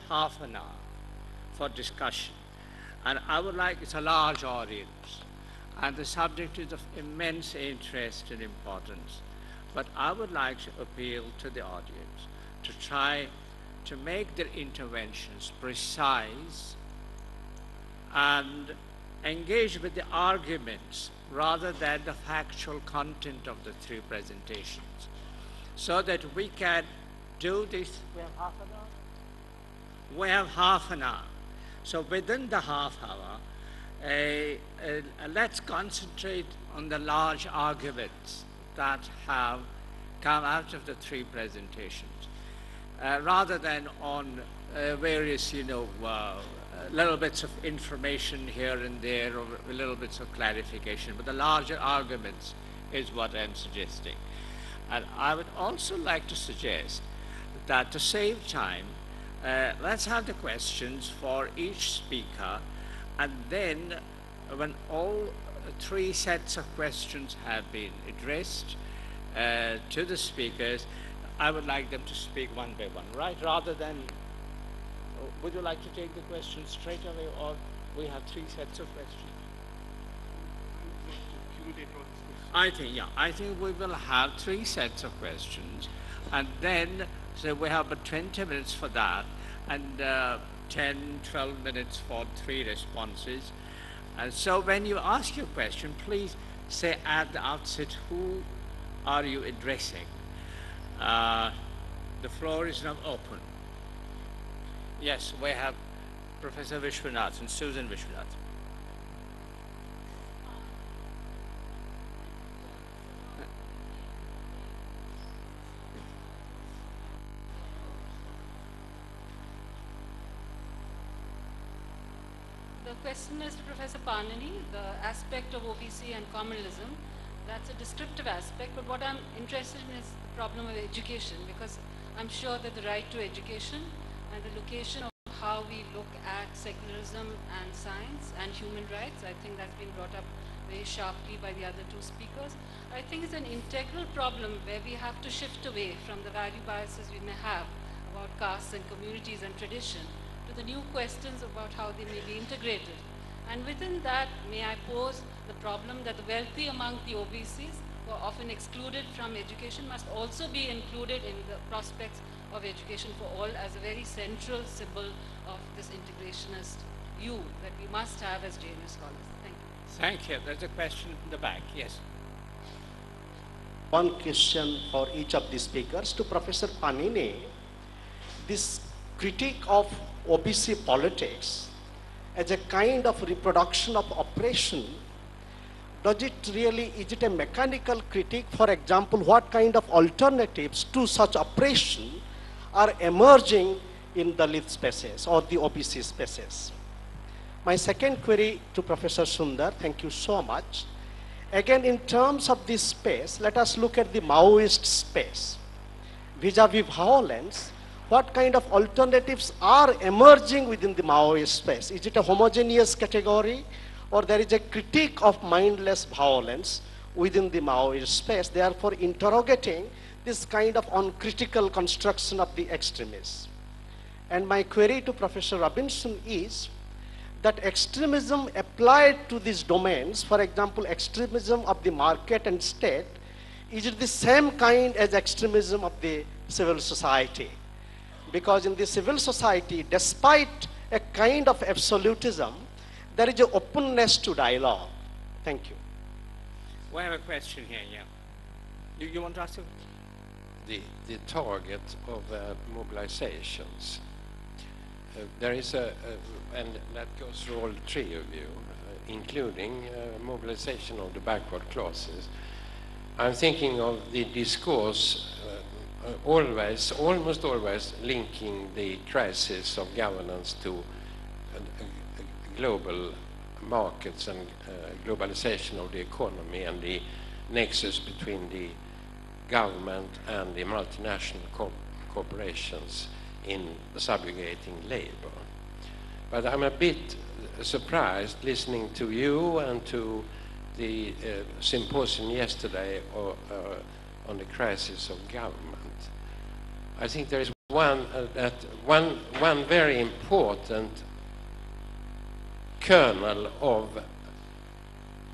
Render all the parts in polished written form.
half an hour for discussion. And I would like, it's a large audience, and the subject is of immense interest and importance. But I would like to appeal to the audience to try to make their interventions precise and engage with the arguments rather than the factual content of the three presentations, so that we can do this. We have half an hour? We have half an hour. So within the half hour, let's concentrate on the large arguments that have come out of the three presentations, rather than on various, little bits of information here and there, or little bits of clarification. But the larger arguments is what I'm suggesting. And I would also like to suggest that to save time, let's have the questions for each speaker, and then when all three sets of questions have been addressed to the speakers, I would like them to speak one by one, right? Rather than, would you like to take the questions straight away, or we have three sets of questions? I think we will have three sets of questions, and then so we have about 20 minutes for that, and 10, 12 minutes for three responses. And so when you ask your question, please say at the outset, who are you addressing? The floor is now open. Yes, we have Professor Vishwanath and Susan Vishwanath. The question is to Professor Panini, the aspect of OBC and communalism. That's a descriptive aspect, but what I'm interested in is the problem of education, because I'm sure that the right to education and the location of how we look at secularism and science and human rights, I think that's been brought up very sharply by the other two speakers. I think it's an integral problem where we have to shift away from the value biases we may have about castes and communities and tradition to the new questions about how they may be integrated. And within that, may I pose the problem that the wealthy among the OBCs, who are often excluded from education, must also be included in the prospects of education for all as a very central symbol of this integrationist view that we must have as JNU scholars. Thank you. Thank you. There's a question in the back. Yes. One question for each of the speakers. To Professor Panini, this critique of OBC politics as a kind of reproduction of oppression, is it a mechanical critique? For example, what kind of alternatives to such oppression are emerging in the Dalit spaces or the OBC spaces? My second query to Professor Sundar, thank you so much. Again, in terms of this space, let us look at the Maoist space. Vis-a-vis violence, what kind of alternatives are emerging within the Maoist space? Is it a homogeneous category, or there is a critique of mindless violence within the Maoist space, therefore interrogating this kind of uncritical construction of the extremists? And my query to Professor Robinson is that extremism applied to these domains, for example, extremism of the market and state, is it the same kind as extremism of the civil society? Because in the civil society, despite a kind of absolutism, there is an openness to dialogue. Thank you. We have a question here, yeah. You want to ask? The target of mobilizations. There is and that goes for all three of you, including mobilization of the backward classes. I'm thinking of the discourse almost always linking the crisis of governance to global markets and globalization of the economy and the nexus between the government and the multinational corporations in subjugating labor. But I'm a bit surprised listening to you and to the symposium yesterday on the crisis of government. I think there is one very important kernel of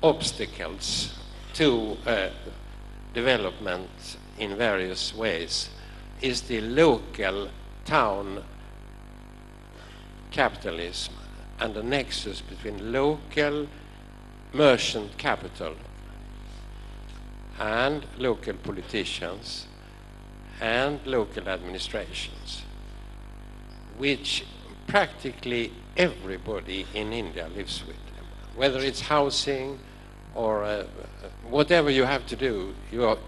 obstacles to development in various ways is the local town capitalism and the nexus between local merchant capital and local politicians and local administrations, which practically everybody in India lives with. Whether it's housing or whatever you have to do, you are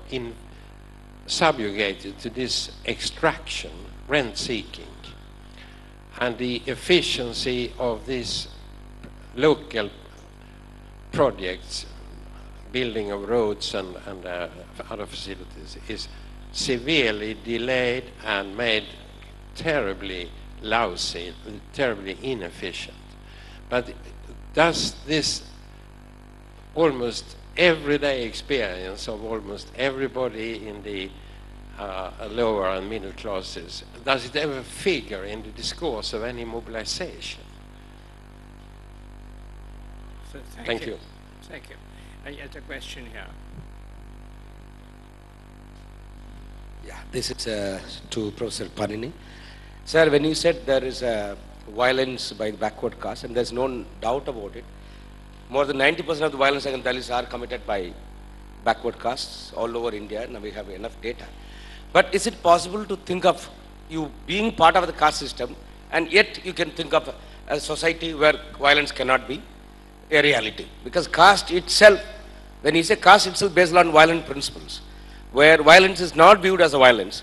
subjugated to this extraction, rent-seeking. And the efficiency of these local projects, building of roads and other facilities, is severely delayed and made terribly lousy, terribly inefficient. But does this almost everyday experience of almost everybody in the lower and middle classes, does it ever figure in the discourse of any mobilization? So Thank you. Thank you. I get a question here. Yeah, this is to Professor Panini. Sir, when you said there is violence by the backward caste, and there's no doubt about it, more than 90% of the violence against Dalits are committed by backward castes all over India, and we have enough data. But is it possible to think of you being part of the caste system, and yet you can think of a society where violence cannot be a reality? Because caste itself, when you say caste itself based on violent principles, where violence is not viewed as a violence,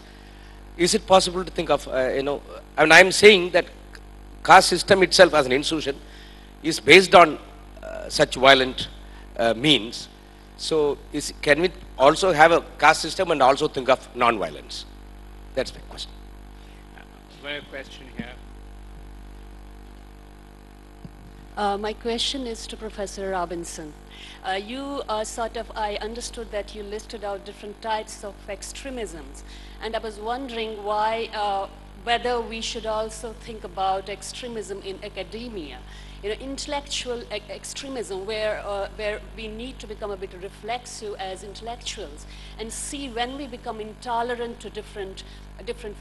is it possible to think of, and I'm saying that caste system itself as an institution is based on such violent means. So can we also have a caste system and also think of non-violence? That's my question. One question here. My question is to Professor Robinson. I understood that you listed out different types of extremisms, and I was wondering why, whether we should also think about extremism in academia. Intellectual extremism, where we need to become a bit reflexive as intellectuals and see when we become intolerant to different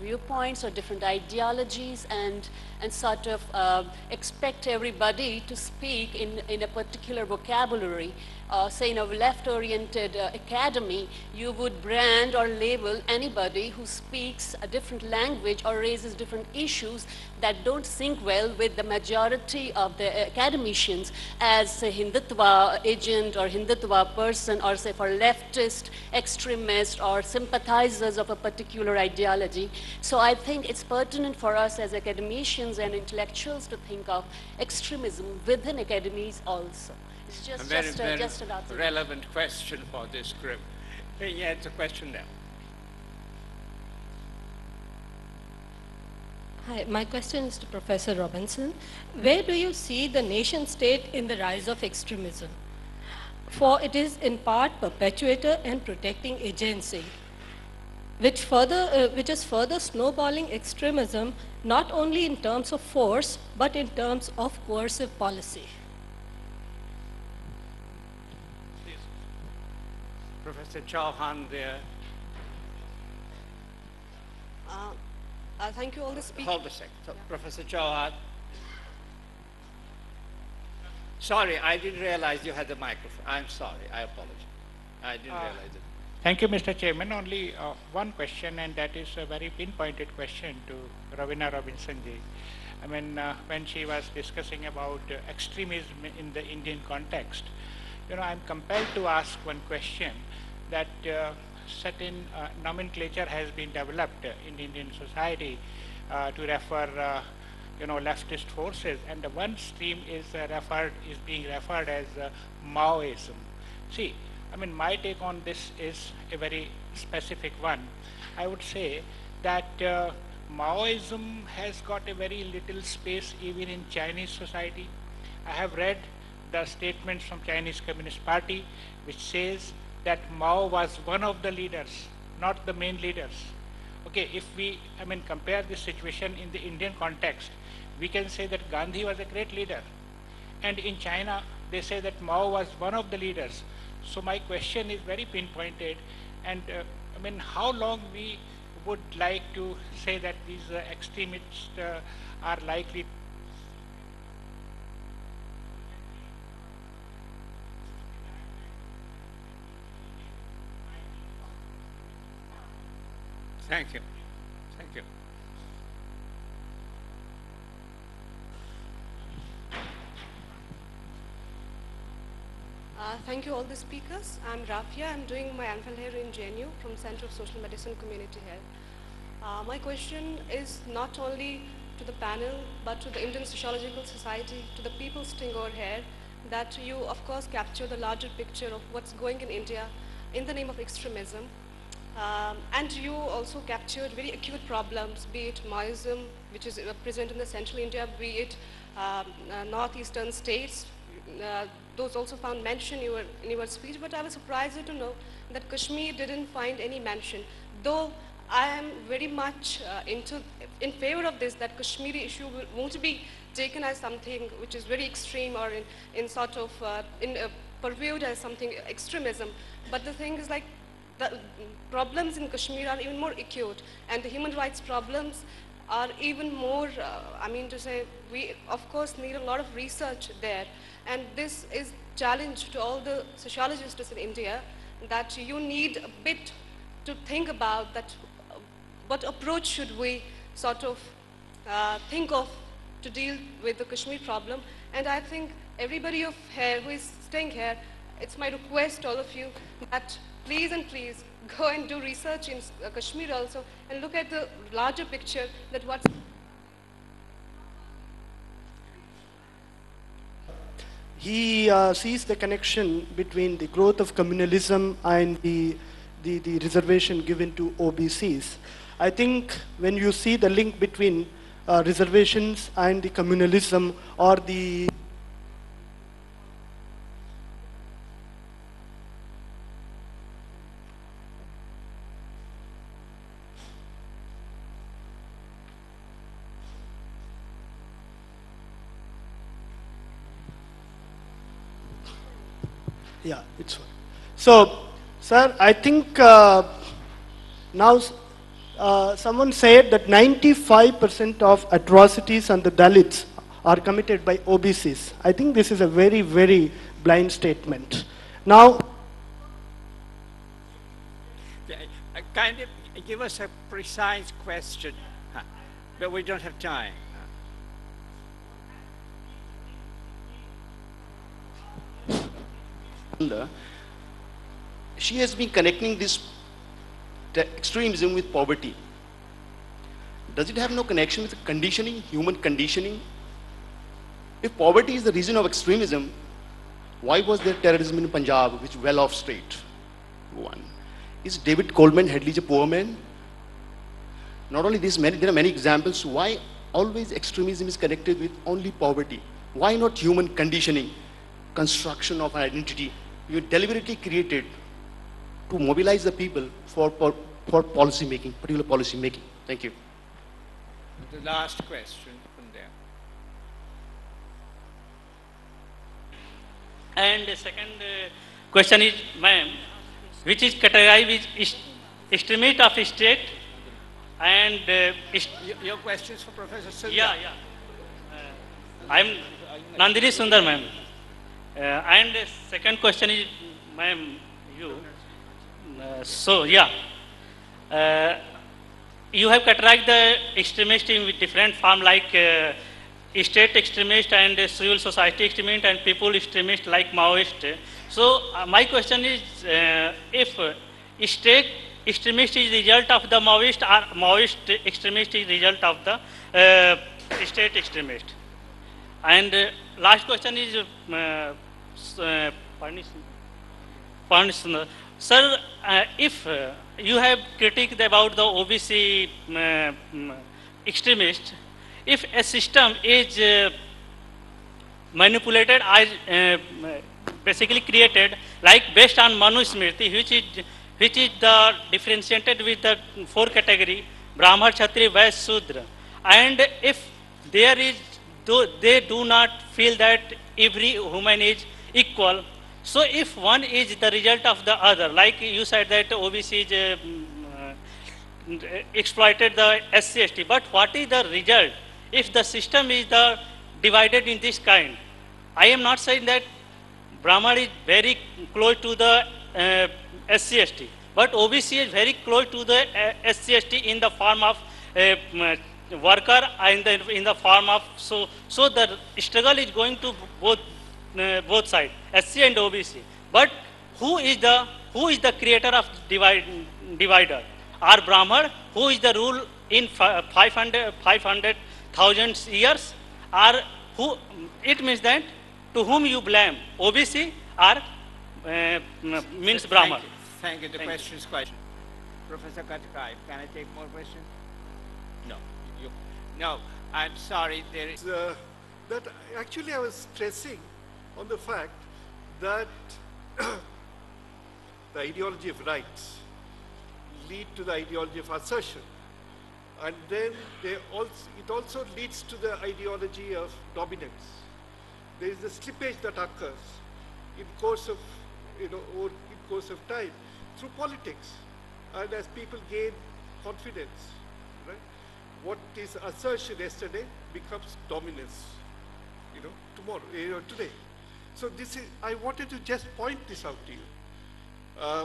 viewpoints or different ideologies, and sort of expect everybody to speak in a particular vocabulary. Say in a left-oriented academy, you would brand or label anybody who speaks a different language or raises different issues that don't sync well with the majority of the academicians as a Hindutva agent or Hindutva person, or say for leftist, extremist, or sympathizers of a particular ideology. So I think it's pertinent for us as academicians and intellectuals to think of extremism within academies also. It's just very relevant question for this group. Yeah, it's a question there. Hi, my question is to Professor Robinson. Where do you see the nation state in the rise of extremism? For it is in part perpetuator and protecting agency, which is further snowballing extremism, not only in terms of force, but in terms of coercive policy. Please. Professor Chauhan there. Thank you all the speakers. Hold a second. So, Professor Chauhan. Sorry, I didn't realize you had the microphone. I'm sorry. I apologize. I didn't realize it. Thank you, Mr. Chairman. Only one question, and that is a very pinpointed question to Rowena Robinson ji. I mean, when she was discussing about extremism in the Indian context, I'm compelled to ask one question, that certain nomenclature has been developed in Indian society to refer leftist forces, and the one stream is being referred as Maoism. See, I mean, my take on this is a very specific one. I would say that Maoism has got a very little space even in Chinese society. I have read the statements from Chinese Communist Party which says that Mao was one of the leaders, not the main leaders okay, if we, compare this situation in the Indian context, we can say that Gandhi was a great leader. And in China, they say that Mao was one of the leaders. So my question is very pinpointed. And how long we would like to say that these extremists are likely. Thank you. Thank you. Thank you all the speakers. I'm Rafia. I'm doing my MPhil here in JNU from Center of Social Medicine Community Health. My question is not only to the panel, but to the Indian Sociological Society, to the people sitting over here, that you of course capture the larger picture of what's going in India in the name of extremism. And you also captured very acute problems, be it Maoism, which is present in the central India, be it northeastern states. Those also found mention in your speech, but I was surprised to know that Kashmir didn't find any mention. Though I am very much in favor of this, that Kashmiri issue won't be taken as something which is very extreme or purviewed as something extremism. But the thing is, like, the problems in Kashmir are even more acute, and the human rights problems are even more, we of course need a lot of research there. And this is challenge to all the sociologists in India, that you need a bit to think about that, what approach should we sort of think of to deal with the Kashmir problem. And I think everybody here who is staying here, it's my request to all of you that please and please go and do research in Kashmir also, and look at the larger picture, that what's. He sees the connection between the growth of communalism and the reservation given to OBCs. I think when you see the link between reservations and the communalism, or the yeah, it's fine. So, sir, I think now someone said that 95% of atrocities on the Dalits are committed by OBCs. I think this is a very, very blind statement. Now, kind of give us a precise question, but we don't have time. She has been connecting this extremism with poverty. Does it have no connection with conditioning, human conditioning? If poverty is the reason of extremism, why was there terrorism in Punjab, which well-off state? One. Is David Coleman Headley a poor man? Not only this, there are many examples why always extremism is connected with only poverty. Why not human conditioning, construction of an identity you deliberately created to mobilize the people for policy making, particular policy making? Thank you. The last question from there. And the second question is, ma'am, which is categorized with extremist of state and... Your questions for Professor Sundar? Yeah. I'm Nandini Sundar, ma'am. And the second question is, ma'am, you. You have categorized the extremist in different form, like state extremist and civil society extremist and people extremist like Maoist. So my question is, if state extremist is result of the Maoist, or Maoist extremist is result of the state extremist? And last question is, sir, if you have critiqued about the OBC extremist, if a system is manipulated, basically created, like based on Manu Smriti, which is the differentiated with the 4 category, Brahmar, Kshatriya, Vaishya, Sudra. And if there is, they do not feel that every human is equal. So if one is the result of the other, like you said that OBC is exploited the SC/ST, but what is the result if the system is the divided in this kind? I am not saying that Brahman is very close to the SC/ST, but OBC is very close to the SC/ST in the form of worker and in the form of, so the struggle is going to both sides, SC and OBC. But who is the creator of divider? Are Brahman, who is the rule in 500,000 years? Are who? It means that to whom you blame, OBC or means Brahman? Thank you. The question is question. Professor Katakai, can I take more questions? No. No, I'm sorry. There is that actually I was stressing on the fact that the ideology of rights lead to the ideology of assertion, and then it also leads to the ideology of dominance. There is a slippage that occurs in course of or in course of time through politics, and as people gain confidence, right? What is assertion yesterday becomes dominance, tomorrow, today. So this is, I wanted to just point this out to you,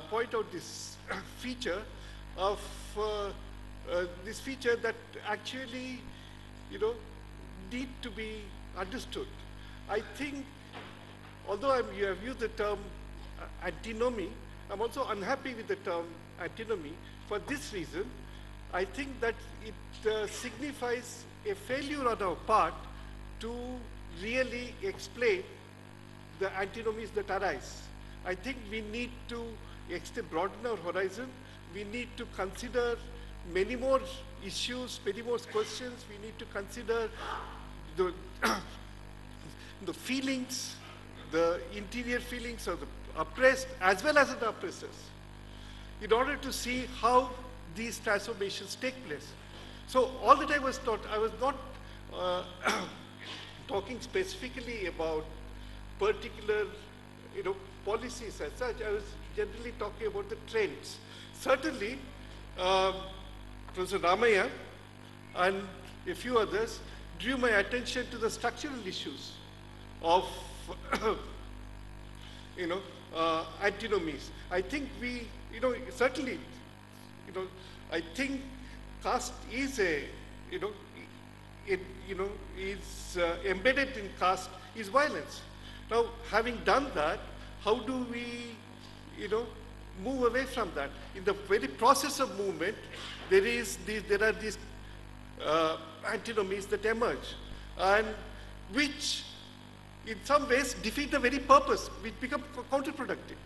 point out this feature of this feature that actually, need to be understood. I think, although you have used the term antinomy, I'm also unhappy with the term antinomy for this reason. I think that it signifies a failure on our part to really explain the antinomies that arise. I think we need to broaden our horizon. We need to consider many more issues, many more questions. We need to consider the, the feelings, the interior feelings of the oppressed as well as the oppressors, in order to see how these transformations take place. So all that I was taught, I was not talking specifically about particular policies as such. I was generally talking about the trends. Certainly, Professor Ramaya and a few others drew my attention to the structural issues of antinomies. I think we, certainly, I think caste is is embedded in caste is violence. Now, having done that, how do we, move away from that? In the very process of movement, there are these antinomies that emerge, and which, in some ways, defeat the very purpose, which become counterproductive.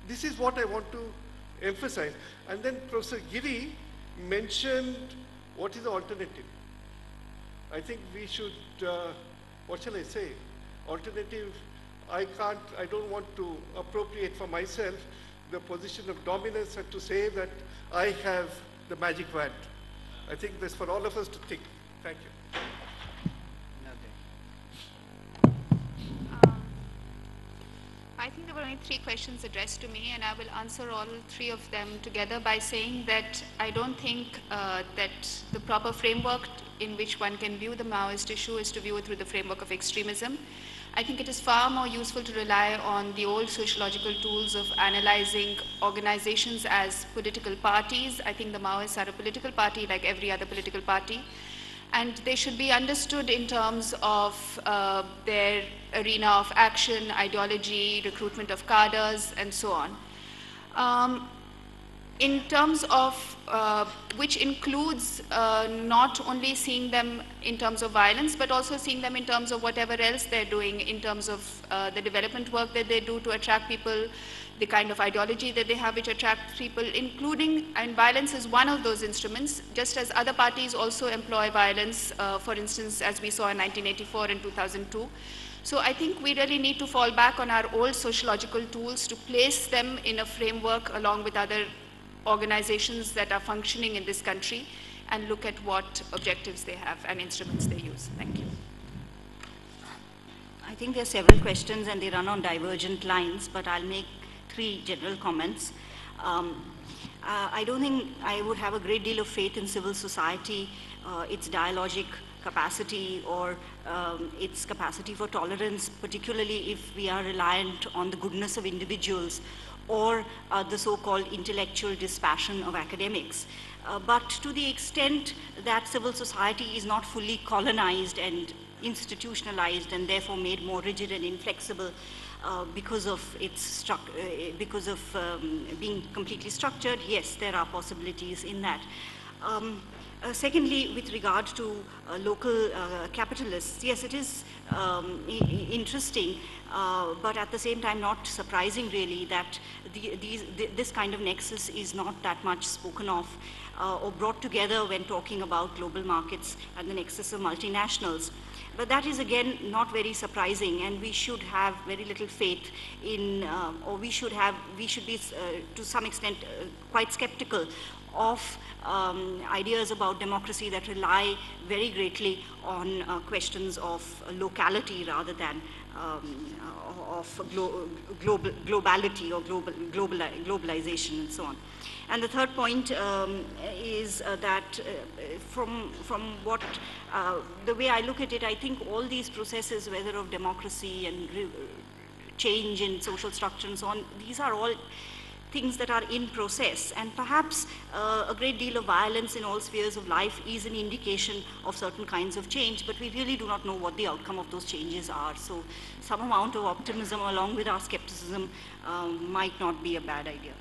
This is what I want to emphasize. And then Professor Giri mentioned what is the alternative. I think we should, what shall I say, alternative, I don't want to appropriate for myself the position of dominance and to say that I have the magic wand. I think that's for all of us to think. Thank you. I think there were only 3 questions addressed to me, and I will answer all 3 of them together by saying that I don't think that the proper framework in which one can view the Maoist issue is to view it through the framework of extremism. I think it is far more useful to rely on the old sociological tools of analyzing organizations as political parties. I think the Maoists are a political party like every other political party, and they should be understood in terms of their arena of action, ideology, recruitment of cadres, and so on. In terms of which includes not only seeing them in terms of violence, but also seeing them in terms of whatever else they're doing in terms of the development work that they do to attract people, the kind of ideology that they have which attracts people, including, and violence is one of those instruments, just as other parties also employ violence, for instance, as we saw in 1984 and 2002. So I think we really need to fall back on our old sociological tools to place them in a framework along with other organizations that are functioning in this country and look at what objectives they have and instruments they use. Thank you. I think there are several questions and they run on divergent lines, but I'll make 3 general comments. I don't think I would have a great deal of faith in civil society, its dialogic capacity or its capacity for tolerance, particularly if we are reliant on the goodness of individuals or the so-called intellectual dispassion of academics. But to the extent that civil society is not fully colonized and institutionalized and therefore made more rigid and inflexible because of its being completely structured, yes, there are possibilities in that. Secondly, with regard to local capitalists, yes, it is interesting, but at the same time not surprising really that this kind of nexus is not that much spoken of or brought together when talking about global markets and the nexus of multinationals. But that is again not very surprising, and we should have very little faith in, or we should be to some extent quite skeptical of ideas about democracy that rely very greatly on questions of locality rather than of globality or globalization and so on. And the third point is that from what, the way I look at it, I think all these processes, whether of democracy and change in social structure and so on, these are all things that are in process, and perhaps a great deal of violence in all spheres of life is an indication of certain kinds of change, but we really do not know what the outcome of those changes are. So some amount of optimism along with our skepticism might not be a bad idea.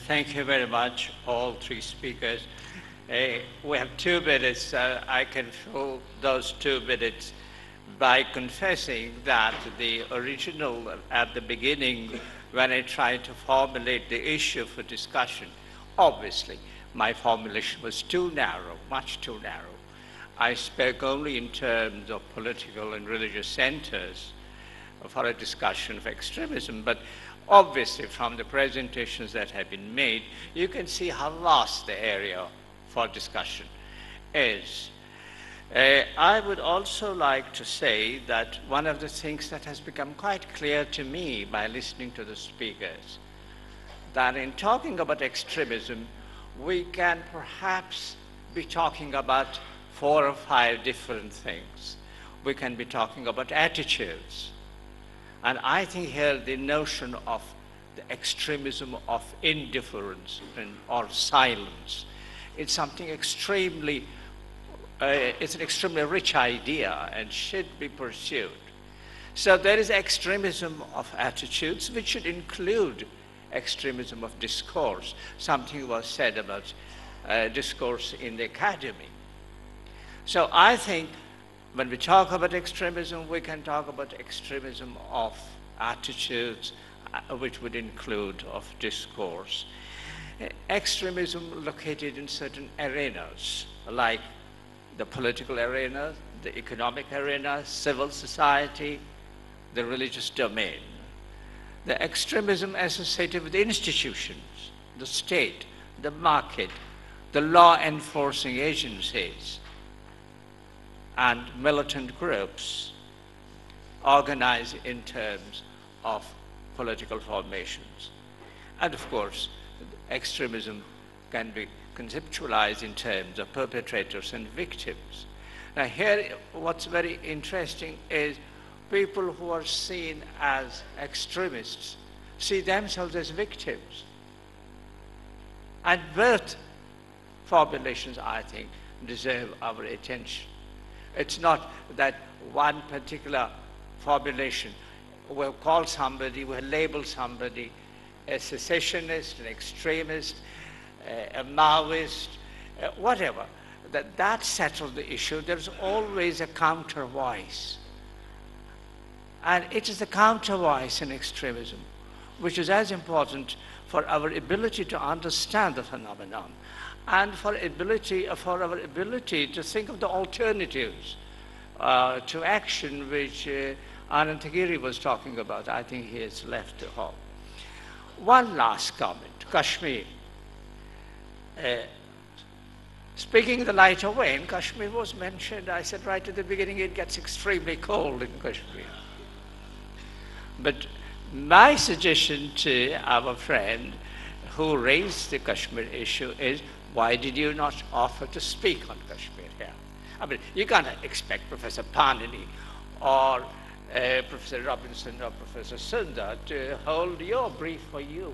Thank you very much, all 3 speakers. We have 2 minutes. I can fill those 2 minutes by confessing that the original, at the beginning, when I tried to formulate the issue for discussion, obviously my formulation was too narrow, much too narrow. I spoke only in terms of political and religious centers for a discussion of extremism, but obviously from the presentations that have been made, you can see how vast the area for discussion is. I would also like to say that one of the things that has become quite clear to me by listening to the speakers, that in talking about extremism, we can perhaps be talking about 4 or 5 different things. We can be talking about attitudes. And I think here the notion of the extremism of indifference or silence, it's something extremely it's an extremely rich idea and should be pursued. So there is extremism of attitudes, which should include extremism of discourse. Something was said about discourse in the academy. So I think when we talk about extremism, we can talk about extremism of attitudes, which would include of discourse. Extremism located in certain arenas, like the political arena, the economic arena, civil society, the religious domain. The extremism associated with the institutions, the state, the market, the law enforcing agencies, and militant groups organized in terms of political formations. And of course, extremism can be conceptualized in terms of perpetrators and victims. Now here, what's very interesting is people who are seen as extremists see themselves as victims. And both formulations, I think, deserve our attention. It's not that one particular formulation will call somebody, will label somebody a secessionist, an extremist, a Maoist, whatever. That settles the issue. There's always a counter voice. And it is the counter voice in extremism, which is as important for our ability to understand the phenomenon and for our ability to think of the alternatives to action, which Anand Giri was talking about. I think he has left the hall. one last comment, Kashmir. Speaking the light away, in Kashmir was mentioned, I said right at the beginning, it gets extremely cold in Kashmir. But my suggestion to our friend who raised the Kashmir issue is, why did you not offer to speak on Kashmir here? I mean, you can't expect Professor Panini or Professor Robinson or Professor Sundar to hold your brief for you.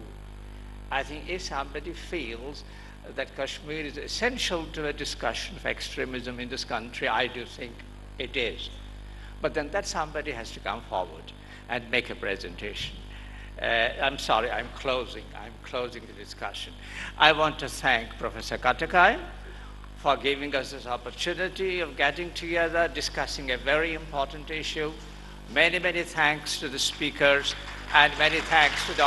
I think if somebody feels that Kashmir is essential to a discussion of extremism in this country, I do think it is. But then that somebody has to come forward and make a presentation. I'm sorry, I'm closing the discussion. I want to thank Professor Katakai for giving us this opportunity of getting together, discussing a very important issue. Many, many thanks to the speakers, and many thanks to the